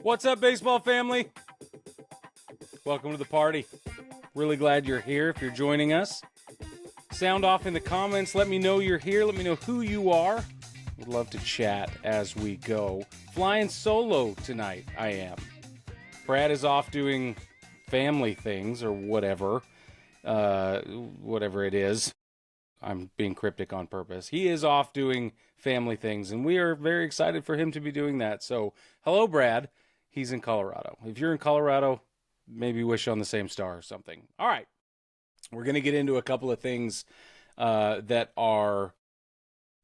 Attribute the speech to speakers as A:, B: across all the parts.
A: What's up, baseball family? Welcome to the party. Really glad you're here if you're joining us. Sound off in the comments. Let me know you're here. Let me know who you are. Would love to chat as we go. Flying solo tonight, I am. Brad is off doing family things or whatever. Whatever it is. I'm being cryptic on purpose. He is off doing family things, and we are very excited for him to be doing that. So, hello, Brad. He's in Colorado. If you're in Colorado, maybe wish on the same star or something. All right. We're going to get into a couple of things that are,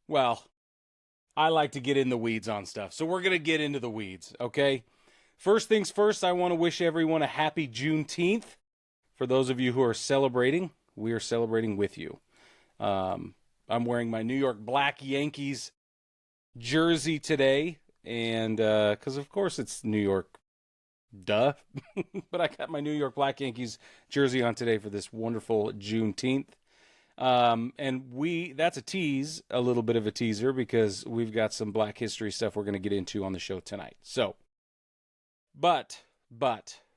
A: well, I like to get in the weeds on stuff. So we're going to get into the weeds, okay? First things first, I want to wish everyone a happy Juneteenth. For those of you who are celebrating, we are celebrating with you. I'm wearing my New York Black Yankees jersey today, and because of course it's New York, duh. But I got my New York Black Yankees jersey on today for this wonderful Juneteenth. And that's a tease, a little bit of a teaser, because we've got some Black history stuff we're going to get into on the show tonight. So, but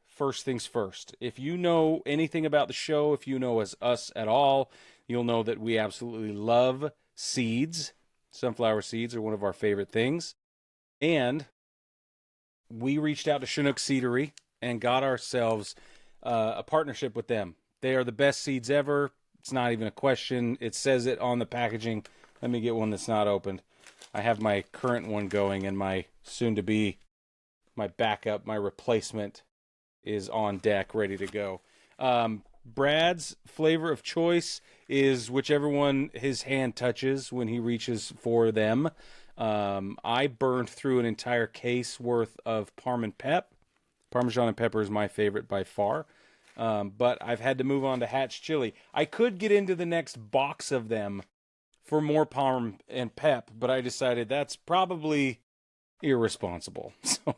A: first things first, if you know anything about the show, if you know us at all, you'll know that we absolutely love seeds. Sunflower seeds are one of our favorite things. And we reached out to Chinook Seedery and got ourselves a partnership with them. They are the best seeds ever. It's not even a question. It says it on the packaging. Let me get one that's not opened. I have my current one going, and my soon-to-be, my backup, my replacement is on deck, ready to go. Brad's flavor of choice is whichever one his hand touches when he reaches for them. I burned through an entire case worth of Parmesan and pepper is my favorite by far. But I've had to move on to Hatch chili. I could get into the next box of them for more Parm and pep, but I decided that's probably irresponsible. So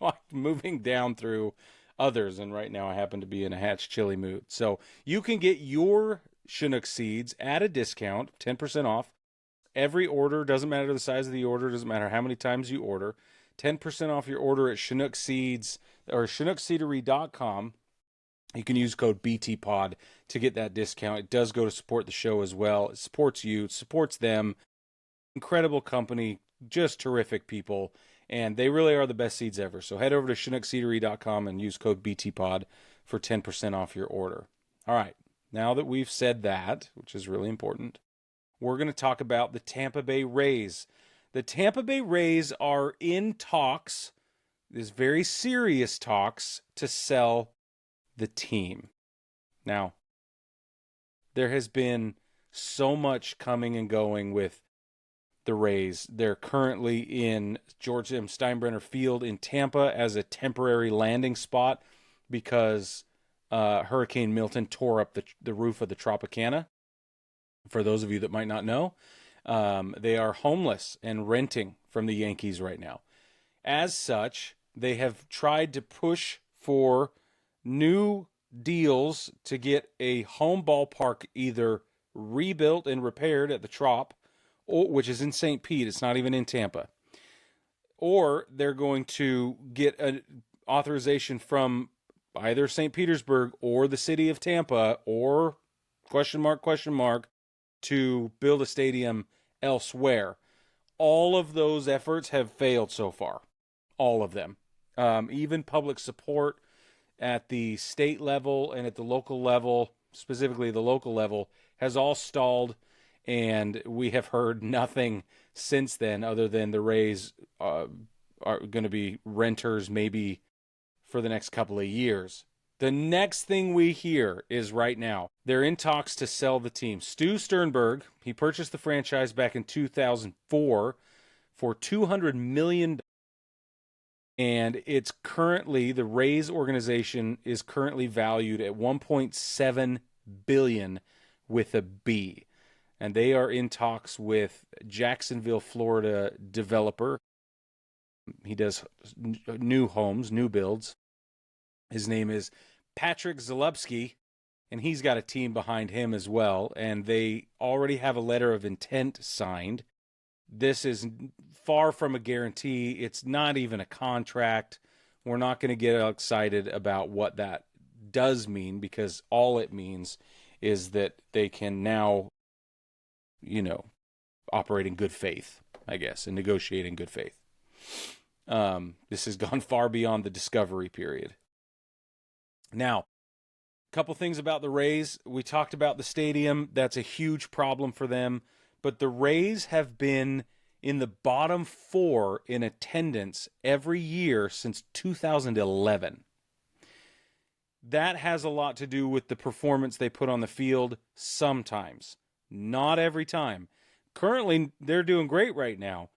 A: I'm moving down through others, and right now I happen to be in a Hatch chili mood. So you can get your Chinook seeds at a discount, 10% off. Every order, doesn't matter the size of the order, doesn't matter how many times you order. 10% off your order at Chinook Seeds or ChinookSeedery.com. You can use code BTPod to get that discount. It does go to support the show as well. It supports you, it supports them. Incredible company, just terrific people, and they really are the best seeds ever. So head over to ChinookSeedery.com and use code BTPod for 10% off your order. All right, now that we've said that, which is really important, we're going to talk about the Tampa Bay Rays. The Tampa Bay Rays are in talks, this very serious talks, to sell the team. Now, there has been so much coming and going with the Rays. They're currently in George M. Steinbrenner Field in Tampa as a temporary landing spot because Hurricane Milton tore up the roof of the Tropicana. For those of you that might not know, they are homeless and renting from the Yankees right now. As such, they have tried to push for new deals to get a home ballpark either rebuilt and repaired at the Trop, which is in St. Pete. It's not even in Tampa. Or they're going to get an authorization from either St. Petersburg or the city of Tampa or question mark, to build a stadium elsewhere. All of those efforts have failed so far. All of them. Even public support at the state level and at the local level, specifically the local level, has all stalled, and we have heard nothing since then other than the Rays are going to be renters maybe for the next couple of years. The next thing we hear is right now, they're in talks to sell the team. Stu Sternberg, he purchased the franchise back in 2004 for $200 million. And it's currently, the Rays organization is currently valued at $1.7 billion with a B. And they are in talks with Jacksonville, Florida developer. He does new homes, new builds. His name is Patrick Zalupski, and he's got a team behind him as well. And they already have a letter of intent signed. This is far from a guarantee. It's not even a contract. We're not going to get excited about what that does mean, because all it means is that they can now, operate in good faith, I guess, and negotiate in good faith. This has gone far beyond the discovery period. Now, a couple things about the Rays. We talked about the stadium. That's a huge problem for them. But the Rays have been in the bottom 4 in attendance every year since 2011. That has a lot to do with the performance they put on the field sometimes. Not every time. Currently, they're doing great right now,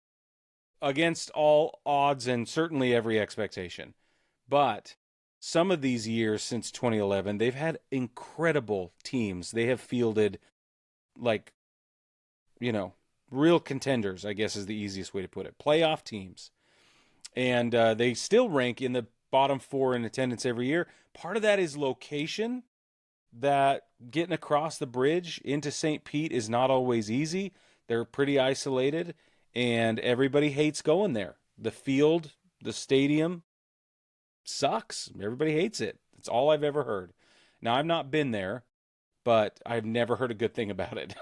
A: against all odds and certainly every expectation. But some of these years since 2011, they've had incredible teams. They have fielded, real contenders, I guess is the easiest way to put it. Playoff teams. And they still rank in the bottom 4 in attendance every year. Part of that is location, that getting across the bridge into St. Pete is not always easy. They're pretty isolated, and everybody hates going there. The field, the stadium sucks. Everybody hates it. That's all I've ever heard. Now, I've not been there, but I've never heard a good thing about it.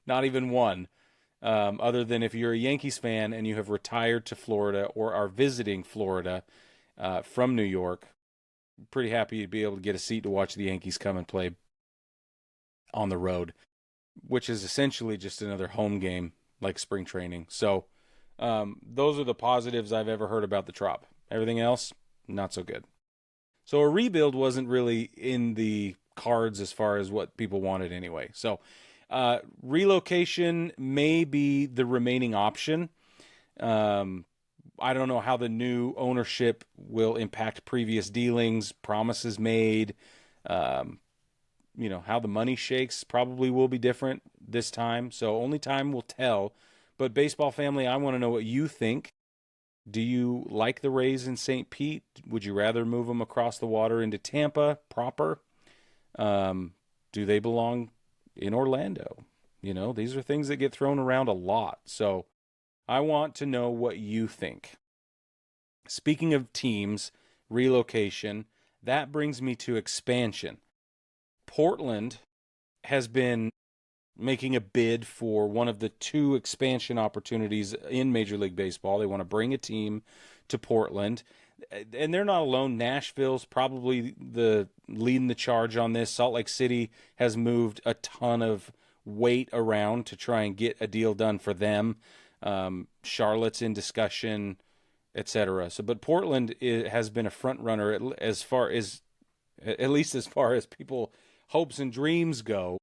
A: Not even one. Other than if you're a Yankees fan and you have retired to Florida or are visiting Florida from New York, pretty happy to be able to get a seat to watch the Yankees come and play on the road, which is essentially just another home game like spring training. So those are the positives I've ever heard about the Trop. Everything else, not so good. So a rebuild wasn't really in the cards as far as what people wanted anyway. So relocation may be the remaining option. I don't know how the new ownership will impact previous dealings, promises made. How the money shakes probably will be different this time. So only time will tell. But baseball family, I want to know what you think. Do you like the Rays in St. Pete? Would you rather move them across the water into Tampa proper? Do they belong in Orlando? These are things that get thrown around a lot. So I want to know what you think. Speaking of teams, relocation, that brings me to expansion. Portland has been making a bid for one of the 2 expansion opportunities in Major League Baseball. They want to bring a team to Portland. And they're not alone. Nashville's probably leading the charge on this. Salt Lake City has moved a ton of weight around to try and get a deal done for them. Charlotte's in discussion, etc. But Portland has been a front runner at least as far as people hopes and dreams go,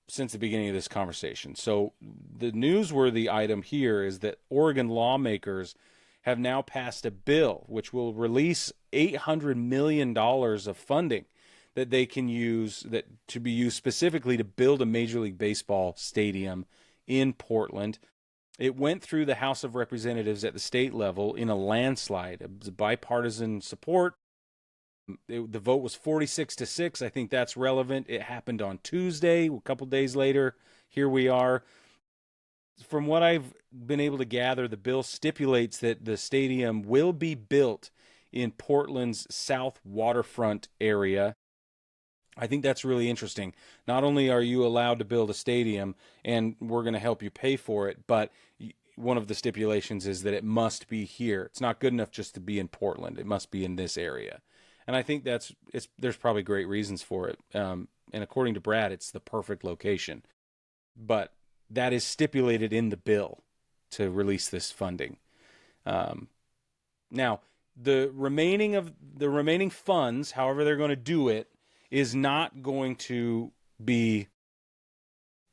A: since the beginning of this conversation. So the newsworthy item here is that Oregon lawmakers have now passed a bill which will release $800 million of funding that they can use, that to be used specifically to build a Major League Baseball stadium in Portland. It went through the House of Representatives at the state level in a landslide. It was bipartisan support. The vote was 46-6. I think that's relevant. It happened on Tuesday. A couple days later, here we are. From what I've been able to gather, the bill stipulates that the stadium will be built in Portland's south waterfront area. I think that's really interesting. Not only are you allowed to build a stadium, and we're going to help you pay for it, but one of the stipulations is that it must be here. It's not good enough just to be in Portland. It must be in this area. And I think there's probably great reasons for it. And according to Brad, it's the perfect location. But that is stipulated in the bill to release this funding. Now, the remaining funds, however they're going to do it, is not going to be,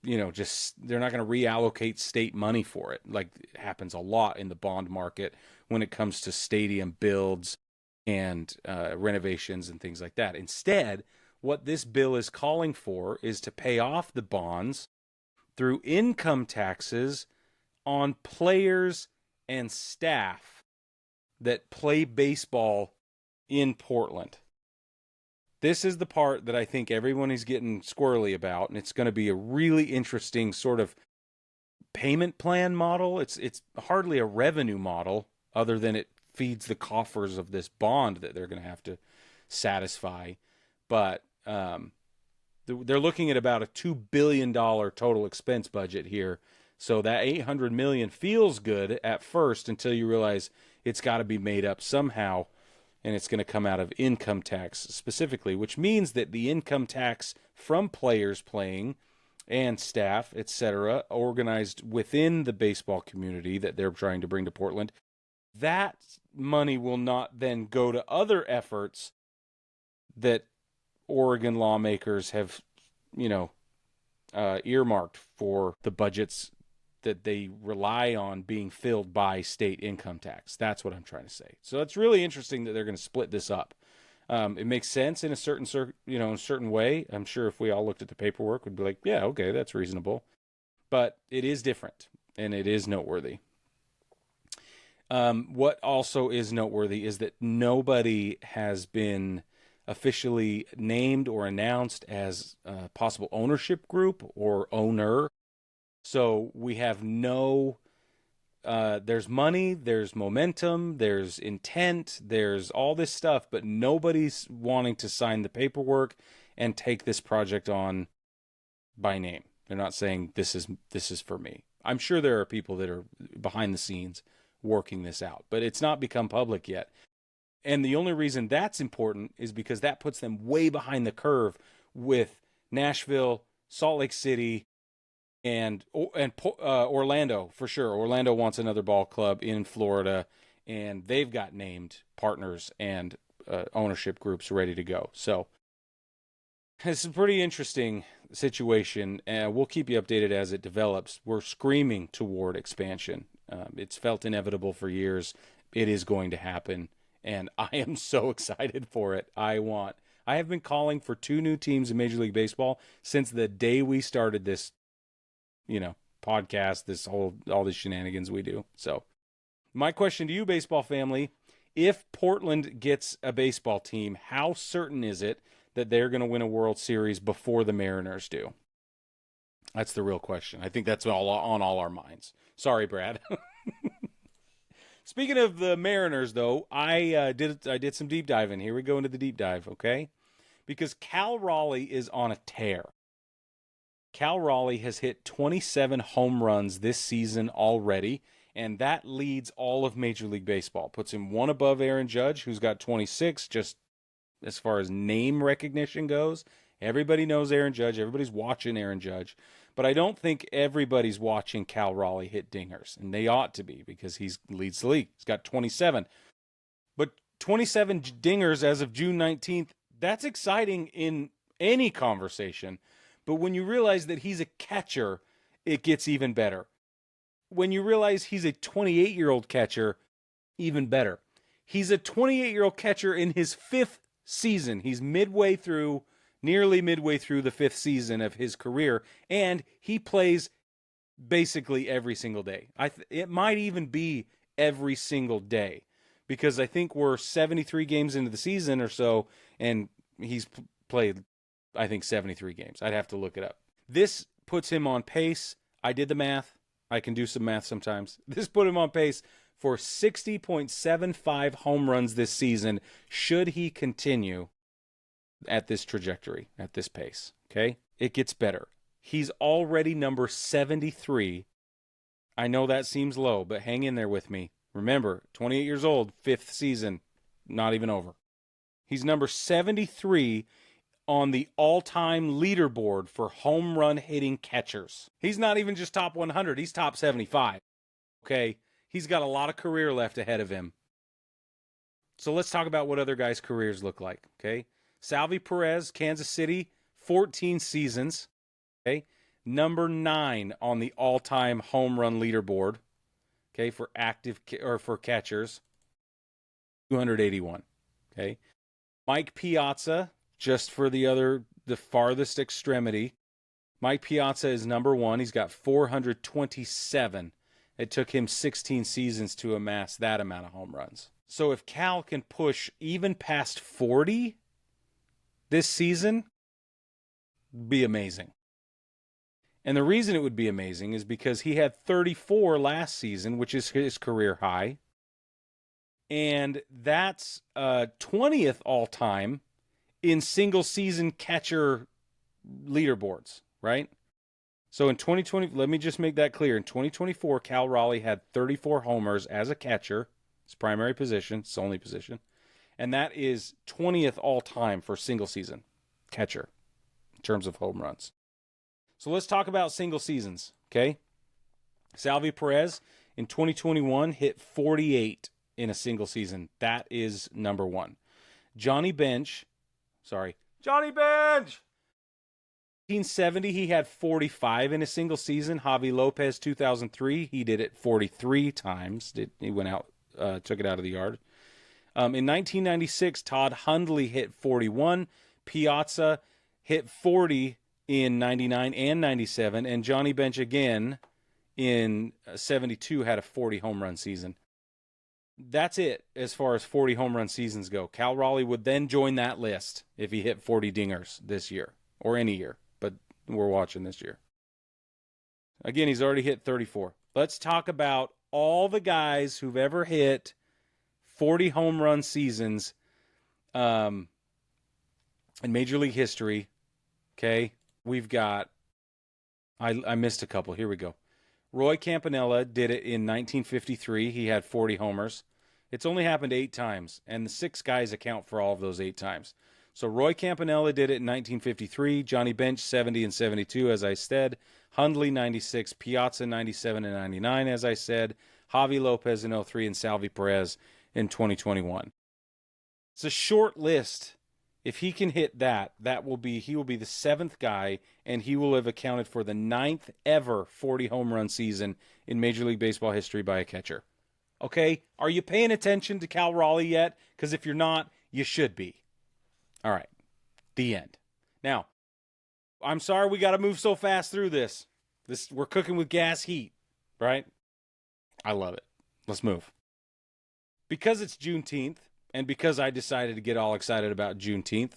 A: they're not going to reallocate state money for it, like it happens a lot in the bond market when it comes to stadium builds and renovations and things like that. Instead, what this bill is calling for is to pay off the bonds through income taxes on players and staff that play baseball in Portland. This is the part that I think everyone is getting squirrely about, and it's going to be a really interesting sort of payment plan model. It's hardly a revenue model other than it feeds the coffers of this bond that they're going to have to satisfy. But they're looking at about a $2 billion total expense budget here. So that $800 million feels good at first until you realize it's got to be made up somehow, and it's going to come out of income tax specifically, which means that the income tax from players playing and staff, etc., organized within the baseball community that they're trying to bring to Portland, that money will not then go to other efforts that Oregon lawmakers have, earmarked for the budgets that they rely on being filled by state income tax. That's what I'm trying to say. So it's really interesting that they're going to split this up. It makes sense in a certain way. I'm sure if we all looked at the paperwork, we'd be like, yeah, okay, that's reasonable. But it is different, and it is noteworthy. What also is noteworthy is that nobody has been officially named or announced as a possible ownership group or owner. So we have there's money, there's momentum, there's intent, there's all this stuff, but nobody's wanting to sign the paperwork and take this project on by name. They're not saying this is for me. I'm sure there are people that are behind the scenes working this out, but it's not become public yet. And the only reason that's important is because that puts them way behind the curve with Nashville, Salt Lake City, and Orlando, for sure. Orlando wants another ball club in Florida, and they've got named partners and ownership groups ready to go. So it's a pretty interesting situation, and we'll keep you updated as it develops. We're screaming toward expansion. It's felt inevitable for years. It is going to happen, and I am so excited for it. I have been calling for 2 new teams in Major League Baseball since the day we started this podcast, all these shenanigans we do. So my question to you, baseball family, if Portland gets a baseball team, how certain is it that they're going to win a World Series before the Mariners do? That's the real question. I think that's all on all our minds. Sorry, Brad. Speaking of the Mariners, though, I did some deep diving. Here we go into the deep dive, okay? Because Cal Raleigh is on a tear. Cal Raleigh has hit 27 home runs this season already, and that leads all of Major League Baseball. Puts him one above Aaron Judge, who's got 26, just as far as name recognition goes. Everybody knows Aaron Judge. Everybody's watching Aaron Judge. But I don't think everybody's watching Cal Raleigh hit dingers, and they ought to be because he leads the league. He's got 27. But 27 dingers as of June 19th, that's exciting in any conversation. But when you realize that he's a catcher, it gets even better. When you realize he's a 28-year-old catcher, even better. He's a 28-year-old catcher in his 5th season. He's nearly midway through the 5th season of his career, and he plays basically every single day. It might even be every single day, because I think we're 73 games into the season or so, and he's played, I think, 73 games. I'd have to look it up. This puts him on pace. I did the math. I can do some math sometimes. This put him on pace for 60.75 home runs this season, should he continue at this trajectory, at this pace. Okay? It gets better. He's already number 73. I know that seems low, but hang in there with me. Remember, 28 years old, 5th season, not even over. He's number 73 on the all-time leaderboard for home run hitting catchers. He's not even just top 100, he's top 75. Okay? He's got a lot of career left ahead of him. So let's talk about what other guys' careers look like, okay? Salvi Perez, Kansas City, 14 seasons, okay? Number 9 on the all-time home run leaderboard, okay, for for catchers, 281, okay? Mike Piazza, just for the farthest extremity, Mike Piazza is number 1. He's got 427. It took him 16 seasons to amass that amount of home runs. So if Cal can push even past 40 this season, be amazing. And the reason it would be amazing is because he had 34 last season, which is his career high. And that's 20th all-time in single-season catcher leaderboards, right? So in 2020, let me just make that clear. In 2024, Cal Raleigh had 34 homers as a catcher, his primary position, his only position. And that is 20th all-time for single-season catcher in terms of home runs. So let's talk about single seasons, okay? Salvi Perez in 2021 hit 48 in a single season. That is number one. Johnny Bench. 1970, he had 45 in a single season. Javi Lopez, 2003, he did it 43 times. He went out, took it out of the yard. In 1996, Todd Hundley hit 41. Piazza hit 40 in 99 and 97, and Johnny Bench again in 72 had a 40 home run season. That's it as far as 40 home run seasons go. Cal Raleigh would then join that list if he hit 40 dingers this year, or any year, but we're watching this year. Again, he's already hit 34. Let's talk about all the guys who've ever hit 40 home run seasons in Major League history. Okay, we've got, I missed a couple. Here we go. Roy Campanella did it in 1953. He had 40 homers. It's only happened 8 times, and the 6 guys account for all of those 8 times. So Roy Campanella did it in 1953. Johnny Bench, 70 and 72, as I said. Hundley, 96. Piazza, 97 and 99, as I said. Javi Lopez in 03, and Salvi Perez in 2021. It's a short list. If he can hit that, he will be the 7th guy, and he will have accounted for the 9th ever 40 home run season in Major League Baseball history by a catcher. Okay, are you paying attention to Cal Raleigh yet? Because if you're not, you should be. All right, the end. Now, I'm sorry we got to move so fast through this. We're cooking with gas heat, right? I love it. Let's move. Because it's Juneteenth, and because I decided to get all excited about Juneteenth,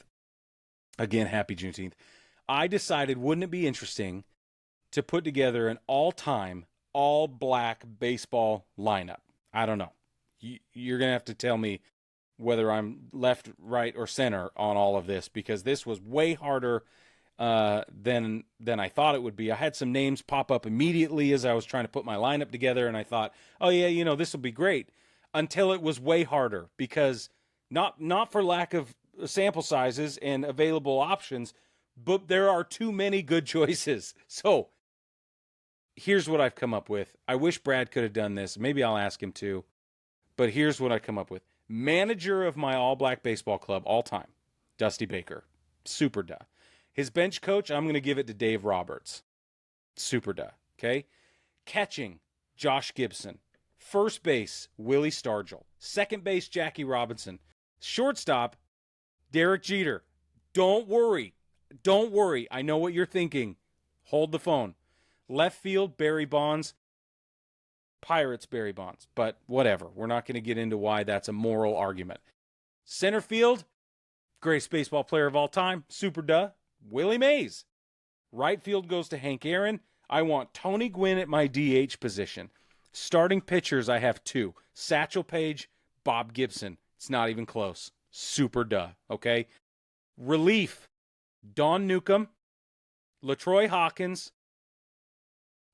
A: again, happy Juneteenth, I decided, wouldn't it be interesting to put together an all-time, all-black baseball lineup? I don't know. You're going to have to tell me whether I'm left, right, or center on all of this, because this was way harder than I thought it would be. I had some names pop up immediately as I was trying to put my lineup together, and I thought, oh yeah, this will be great, until it was way harder, because not for lack of sample sizes and available options, but there are too many good choices. So here's what I've come up with. I wish Brad could have done this. Maybe I'll ask him to, but here's what I come up with. Manager of my all-black baseball club all time, Dusty Baker. Super duh. His bench coach, I'm going to give it to Dave Roberts. Super duh. Okay? Catching, Josh Gibson. First base, Willie Stargell. Second base, Jackie Robinson. Shortstop, Derek Jeter. Don't worry. I know what you're thinking. Hold the phone. Left field, Barry Bonds. Pirates, Barry Bonds. But whatever. We're not going to get into why that's a moral argument. Center field, greatest baseball player of all time. Super duh. Willie Mays. Right field goes to Hank Aaron. I want Tony Gwynn at my DH position. Starting pitchers, I have 2. Satchel Paige, Bob Gibson. It's not even close. Super duh. Okay? Relief, Don Newcomb, LaTroy Hawkins,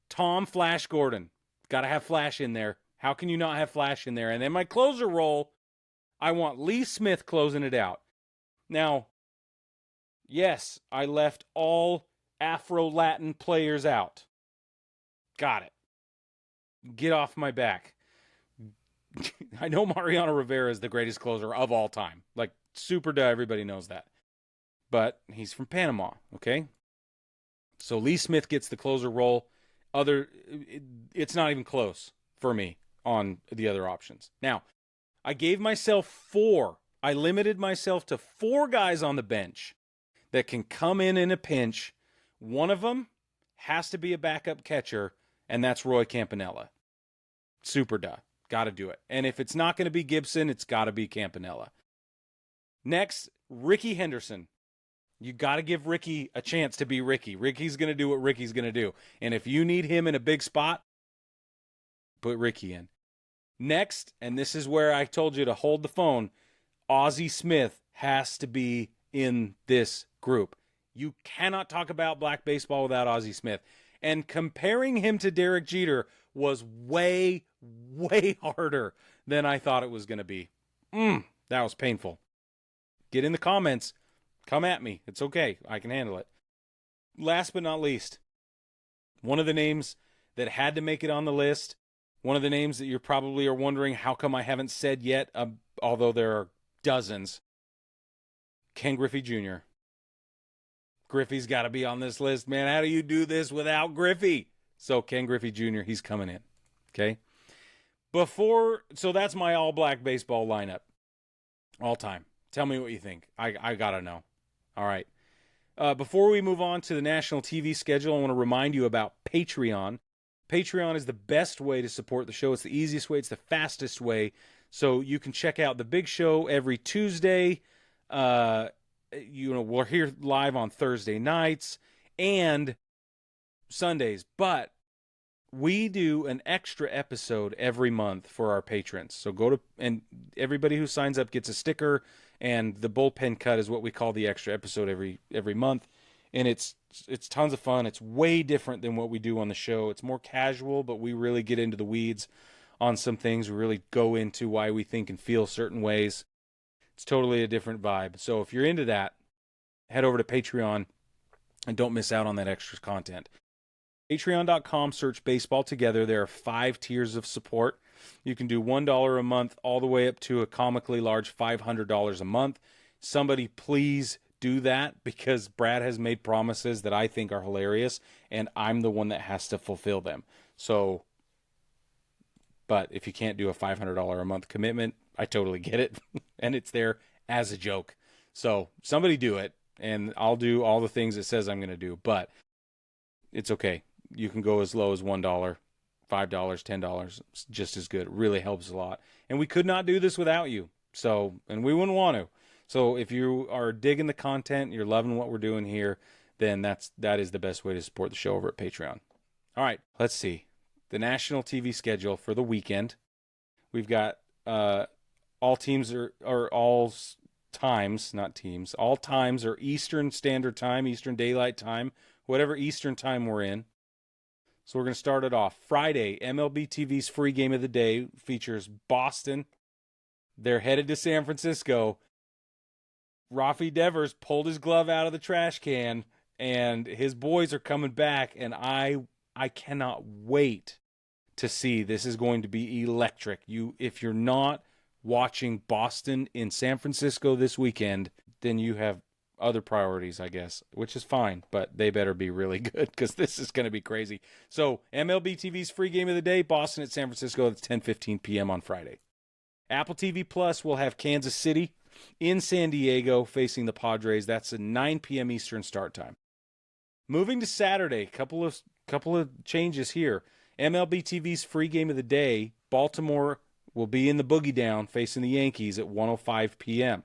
A: Tom Flash Gordon. Got to have Flash in there. How can you not have Flash in there? And then my closer role, I want Lee Smith closing it out. Now, yes, I left all Afro-Latin players out. Got it. Get off my back. I know Mariano Rivera is the greatest closer of all time. Like, super duh, everybody knows that. But he's from Panama, okay? So Lee Smith gets the closer role. It's not even close for me on the other options. Now, I gave myself 4. I limited myself to 4 guys on the bench that can come in a pinch. One of them has to be a backup catcher, and that's Roy Campanella. Super duh. Got to do it. And if it's not going to be Gibson, it's got to be Campanella. Next, Ricky Henderson. You got to give Ricky a chance to be Ricky. Ricky's going to do what Ricky's going to do. And if you need him in a big spot, put Ricky in. Next, and this is where I told you to hold the phone, Ozzie Smith has to be in this group. You cannot talk about black baseball without Ozzie Smith. And comparing him to Derek Jeter was way, way harder than I thought it was going to be. That was painful. Get in the comments. Come at me. It's okay. I can handle it. Last but not least, one of the names that had to make it on the list, one of the names that you probably are wondering how come I haven't said yet, although there are dozens, Ken Griffey Jr. Griffey's got to be on this list, man. How do you do this without Griffey? So Ken Griffey Jr., he's coming in, okay? So that's my all-black baseball lineup, all time. Tell me what you think. I got to know. All right. Before we move on to the national TV schedule, I want to remind you about Patreon. Patreon is the best way to support the show. It's the easiest way. It's the fastest way. So you can check out the big show every Tuesday. We're here live on Thursday nights and Sundays, but we do an extra episode every month for our patrons. So and everybody who signs up gets a sticker, and the bullpen cut is what we call the extra episode every month. And it's tons of fun. It's way different than what we do on the show. It's more casual, but we really get into the weeds on some things. We really go into why we think and feel certain ways. It's totally a different vibe. So if you're into that, head over to Patreon and don't miss out on that extra content. Patreon.com, search Baseball Together. There are 5 tiers of support. You can do $1 a month all the way up to a comically large $500 a month. Somebody please do that, because Brad has made promises that I think are hilarious, and I'm the one that has to fulfill them. So, but if you can't do a $500 a month commitment, I totally get it. And it's there as a joke. So somebody do it, and I'll do all the things it says I'm going to do. But it's okay. You can go as low as $1, $5, $10. It's just as good. It really helps a lot. And we could not do this without you. So, and we wouldn't want to. So if you are digging the content, you're loving what we're doing here, then that is the best way to support the show over at Patreon. All right, let's see. The national TV schedule for the weekend. We've got all teams are all times, not teams. All times are Eastern Standard Time, Eastern Daylight Time, whatever Eastern Time we're in. So we're going to start it off. Friday, MLB TV's free game of the day features Boston. They're headed to San Francisco. Rafi Devers pulled his glove out of the trash can, and his boys are coming back, and I cannot wait to see. This is going to be electric. If you're not watching Boston in San Francisco this weekend, then you have other priorities, I guess, which is fine, but they better be really good, because this is going to be crazy. So MLB TV's free game of the day, Boston at San Francisco. It's 10:15 p.m. on Friday. Apple TV Plus will have Kansas City in San Diego facing the Padres. That's a 9 p.m. Eastern start time. Moving to Saturday, couple of changes here. MLB TV's free game of the day, Baltimore will be in the Boogie Down facing the Yankees at 1:05 p.m.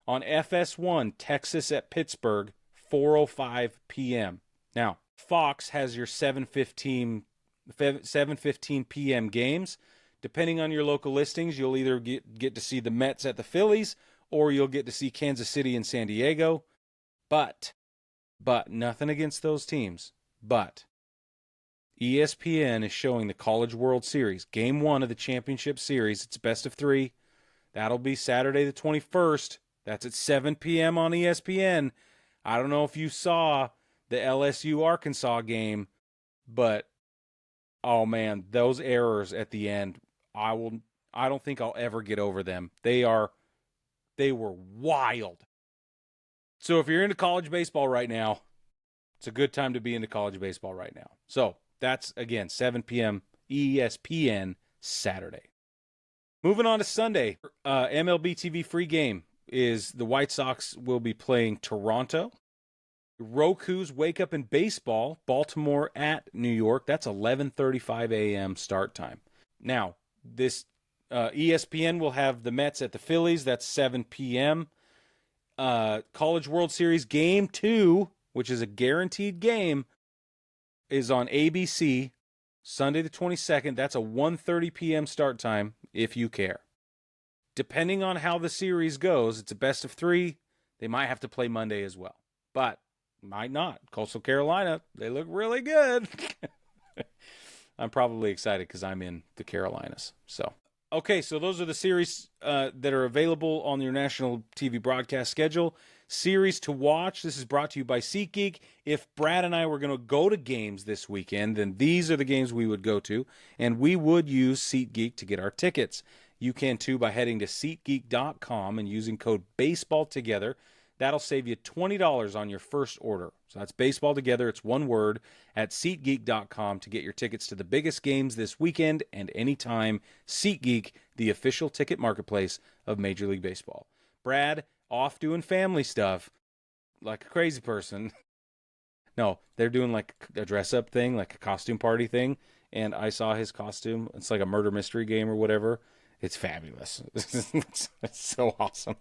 A: On FS1, Texas at Pittsburgh, 4:05 p.m. Now, Fox has your 7:15 p.m. games. Depending on your local listings, you'll either get to see the Mets at the Phillies, or you'll get to see Kansas City and San Diego. But nothing against those teams. But ESPN is showing the College World Series, Game 1 of the championship series. It's best of 3. That'll be Saturday the 21st. That's at 7 p.m. on ESPN. I don't know if you saw the LSU-Arkansas game, but, oh man, those errors at the end, I don't think I'll ever get over them. They were wild. So if you're into college baseball right now, it's a good time to be into college baseball right now. So that's, again, 7 p.m. ESPN Saturday. Moving on to Sunday, MLB TV free game is the White Sox will be playing Toronto. Roku's Wake Up in Baseball, Baltimore at New York. That's 11:35 a.m. start time. Now, this ESPN will have the Mets at the Phillies. That's 7 p.m. College World Series Game 2, which is a guaranteed game, is on ABC Sunday the 22nd. That's a 1:30 p.m. start time, if you care. Depending on how the series goes, it's a best of 3. They might have to play Monday as well, but might not. Coastal Carolina, they look really good. I'm probably excited because I'm in the Carolinas. So, okay, so those are the series that are available on your national TV broadcast schedule. Series to watch. This is brought to you by SeatGeek. If Brad and I were going to go to games this weekend, then these are the games we would go to, and we would use SeatGeek to get our tickets. You can too by heading to SeatGeek.com and using code BaseballTogether. That'll save you $20 on your first order. So that's Baseball Together. It's one word at SeatGeek.com to get your tickets to the biggest games this weekend and anytime. SeatGeek, the official ticket marketplace of Major League Baseball. Brad, off doing family stuff like a crazy person. No, they're doing like a dress-up thing, like a costume party thing, and I saw his costume. It's like a murder mystery game or whatever. It's fabulous. It's so awesome.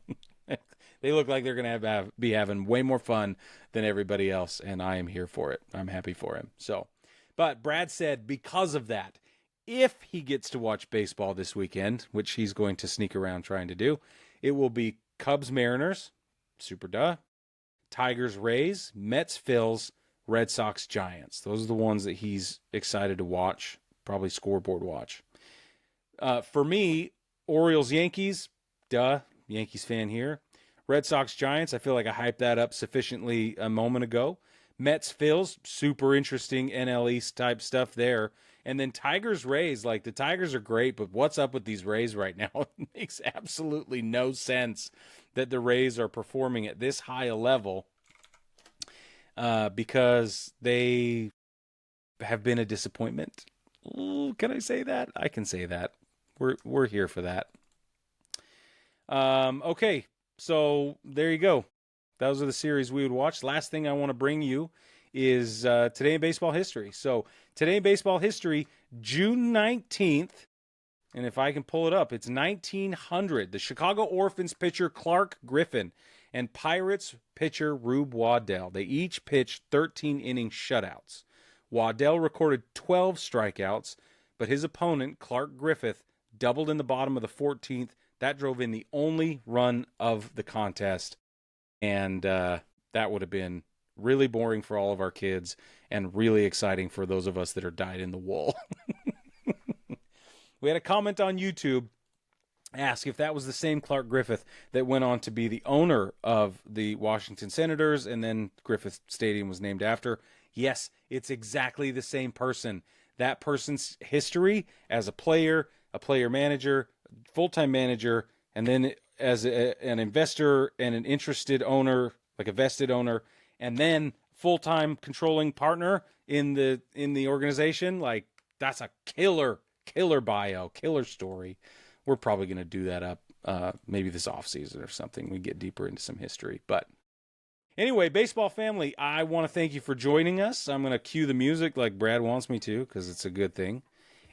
A: They look like they're going to be having way more fun than everybody else, and I am here for it. I'm happy for him. So, but Brad said because of that, if he gets to watch baseball this weekend, which he's going to sneak around trying to do, it will be Cubs Mariners, super duh, Tigers Rays, Mets Phils, Red Sox Giants. Those are the ones that he's excited to watch, probably scoreboard watch. For me, Orioles Yankees, duh, Yankees fan here. Red Sox Giants, I feel like I hyped that up sufficiently a moment ago. Mets Phils, super interesting NL East type stuff there. And then Tigers Rays, like the Tigers are great, but what's up with these Rays right now? It makes absolutely no sense that the Rays are performing at this high a level because they have been a disappointment. Ooh, can I say that? I can say that. We're here for that. Okay. So there you go. Those are the series we would watch. Last thing I want to bring you is Today in Baseball History. So Today in Baseball History, June 19th, and if I can pull it up, it's 1900. The Chicago Orphans pitcher Clark Griffin and Pirates pitcher Rube Waddell. They each pitched 13-inning shutouts. Waddell recorded 12 strikeouts, but his opponent, Clark Griffith, doubled in the bottom of the 14th. That drove in the only run of the contest, and that would have been really boring for all of our kids and really exciting for those of us that are dyed in the wool. We had a comment on YouTube ask if that was the same Clark Griffith that went on to be the owner of the Washington Senators, and then Griffith Stadium was named after. Yes, it's exactly the same person. That person's history as a player manager, full-time manager, and then as an investor and an interested owner, like a vested owner, and then full-time controlling partner in the organization. Like, that's a killer bio, killer story. We're probably going to do that up maybe this offseason or something. We get deeper into some history. But anyway, baseball family, I want to thank you for joining us. I'm going to cue the music like Brad wants me to because it's a good thing.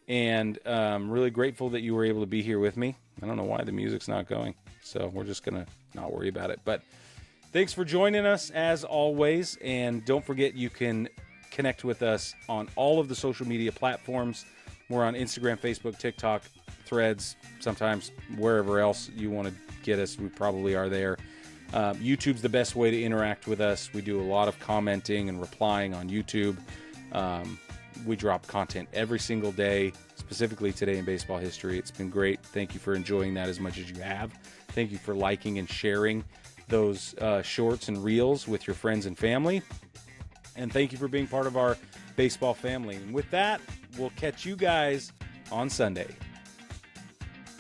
A: And I'm really grateful that you were able to be here with me. I don't know why the music's not going, so we're just going to not worry about it. But thanks for joining us, as always. And don't forget, you can connect with us on all of the social media platforms. We're on Instagram, Facebook, TikTok, Threads, sometimes wherever else you want to get us. We probably are there. YouTube's the best way to interact with us. We do a lot of commenting and replying on YouTube. We drop content every single day, specifically Today in Baseball History. It's been great. Thank you for enjoying that as much as you have. Thank you for liking and sharing those shorts and reels with your friends and family. And thank you for being part of our baseball family. And with that, we'll catch you guys on Sunday.